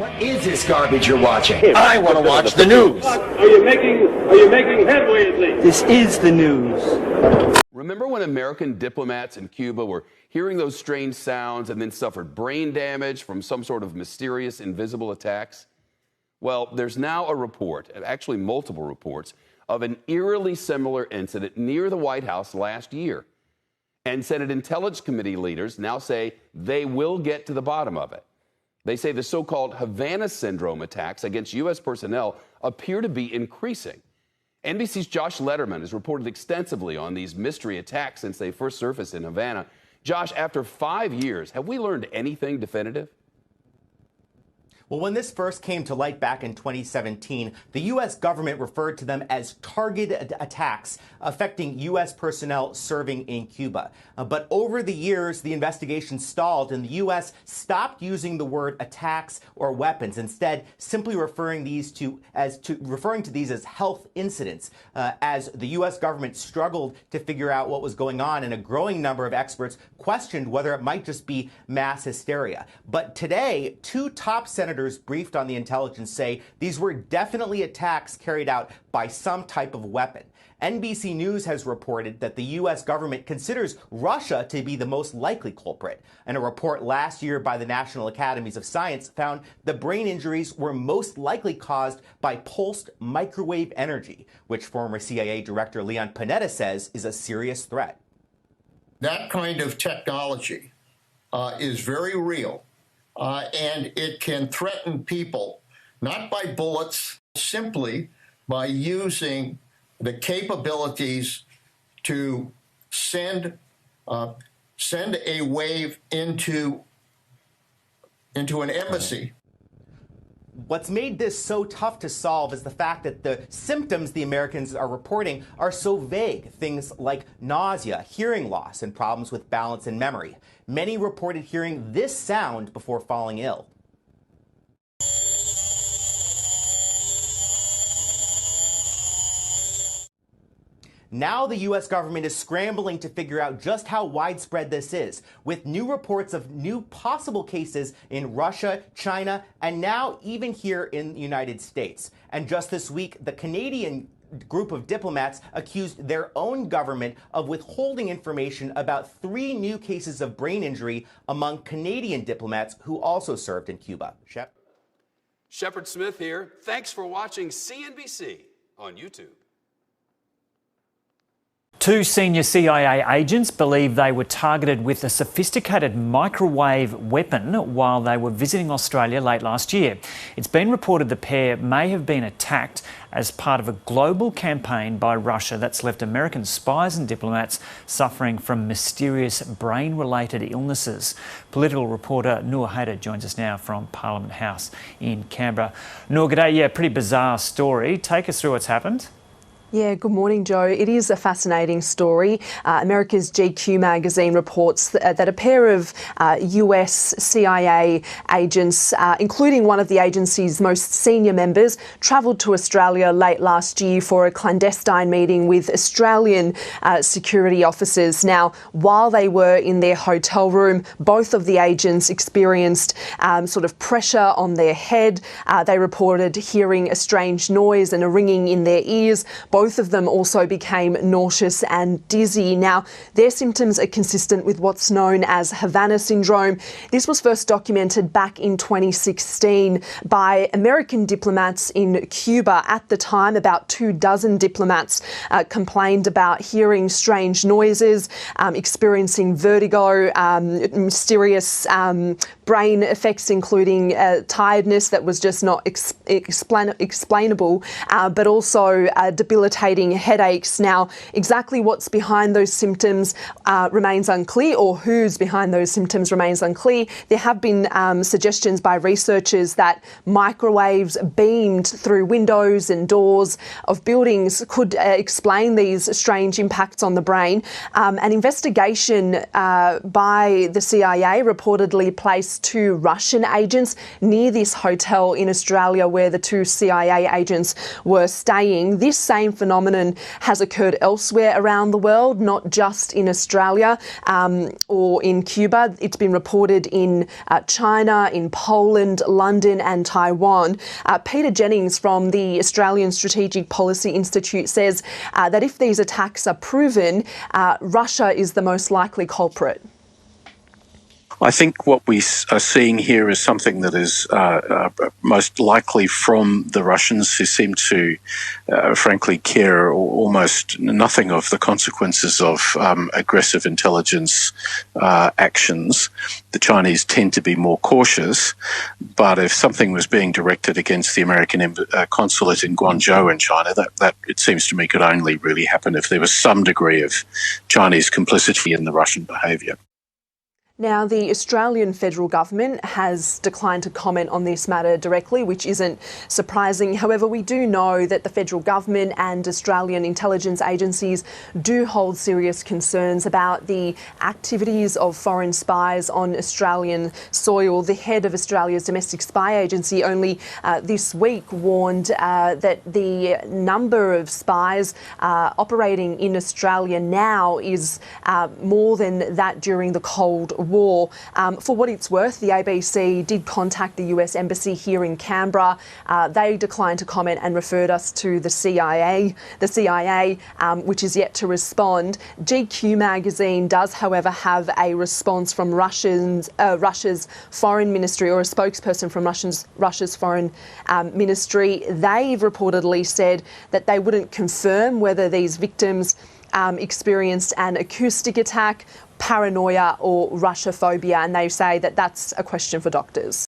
What is this garbage you're watching? I want to watch the news. Are you making headway at least? This is the news. Remember when American diplomats in Cuba were hearing those strange sounds and then suffered brain damage from some sort of mysterious invisible attacks? Well, there's now a report, actually multiple reports, of an eerily similar incident near the White House last year. And Senate Intelligence Committee leaders now say they will get to the bottom of it. They say the so-called Havana syndrome attacks against U.S. personnel appear to be increasing. NBC's Josh Letterman has reported extensively on these mystery attacks since they first surfaced in Havana. Josh, after 5 years, have we learned anything definitive? Well, when this first came to light back in 2017, the U.S. government referred to them as targeted attacks affecting U.S. personnel serving in Cuba. But over the years, the investigation stalled and the U.S. stopped using the word attacks or weapons, instead simply referring to these as health incidents, as the U.S. government struggled to figure out what was going on, and a growing number of experts questioned whether it might just be mass hysteria. But today, two top senators briefed on the intelligence say these were definitely attacks carried out by some type of weapon. NBC News has reported that the U.S. government considers Russia to be the most likely culprit. And a report last year by the National Academies of Science found the brain injuries were most likely caused by pulsed microwave energy, which former CIA Director Leon Panetta says is a serious threat. That kind of technology is very real. And it can threaten people, not by bullets, simply by using the capabilities to send a wave into an embassy. What's made this so tough to solve is the fact that the symptoms the Americans are reporting are so vague. Things like nausea, hearing loss, and problems with balance and memory. Many reported hearing this sound before falling ill. Now the U.S. government is scrambling to figure out just how widespread this is, with new reports of new possible cases in Russia, China, and now even here in the United States. And just this week, the Canadian group of diplomats accused their own government of withholding information about 3 new cases of brain injury among Canadian diplomats who also served in Cuba. Shepard Smith here. Thanks for watching CNBC on YouTube. 2 senior CIA agents believe they were targeted with a sophisticated microwave weapon while they were visiting Australia late last year. It's been reported the pair may have been attacked as part of a global campaign by Russia that's left American spies and diplomats suffering from mysterious brain-related illnesses. Political reporter Noor Haider joins us now from Parliament House in Canberra. Noor, g'day. Yeah, pretty bizarre story. Take us through what's happened. Yeah, good morning, Joe. It is a fascinating story. America's GQ magazine reports that a pair of US CIA agents, including one of the agency's most senior members, travelled to Australia late last year for a clandestine meeting with Australian security officers. Now, while they were in their hotel room, both of the agents experienced sort of pressure on their head. They reported hearing a strange noise and a ringing in their ears. Both of them also became nauseous and dizzy. Now, their symptoms are consistent with what's known as Havana syndrome. This was first documented back in 2016 by American diplomats in Cuba. At the time, about 24 diplomats complained about hearing strange noises, experiencing vertigo, mysterious brain effects, including tiredness that was just not explainable, but also debilitating headaches. Now, exactly what's behind those symptoms remains unclear, or who's behind those symptoms remains unclear. There have been suggestions by researchers that microwaves beamed through windows and doors of buildings could explain these strange impacts on the brain. An investigation by the CIA reportedly placed 2 Russian agents near this hotel in Australia where the 2 CIA agents were staying. This same phenomenon has occurred elsewhere around the world, not just in Australia or in Cuba. It's been reported in China, in Poland, London and Taiwan. Peter Jennings from the Australian Strategic Policy Institute says that if these attacks are proven, Russia is the most likely culprit. I think what we are seeing here is something that is most likely from the Russians, who seem to, frankly, care almost nothing of the consequences of aggressive intelligence actions. The Chinese tend to be more cautious, but if something was being directed against the American consulate in Guangzhou in China, that it seems to me could only really happen if there was some degree of Chinese complicity in the Russian behaviour. Now, the Australian federal government has declined to comment on this matter directly, which isn't surprising. However, we do know that the federal government and Australian intelligence agencies do hold serious concerns about the activities of foreign spies on Australian soil. The head of Australia's domestic spy agency only this week warned that the number of spies operating in Australia now is more than that during the Cold War. For what it's worth, the ABC did contact the US Embassy here in Canberra. They declined to comment and referred us to the CIA, which is yet to respond. GQ magazine does, however, have a response from Russia's foreign ministry, or a spokesperson from Russia's foreign ministry. They've reportedly said that they wouldn't confirm whether these victims experienced an acoustic attack, paranoia or Russophobia, and they say that that's a question for doctors.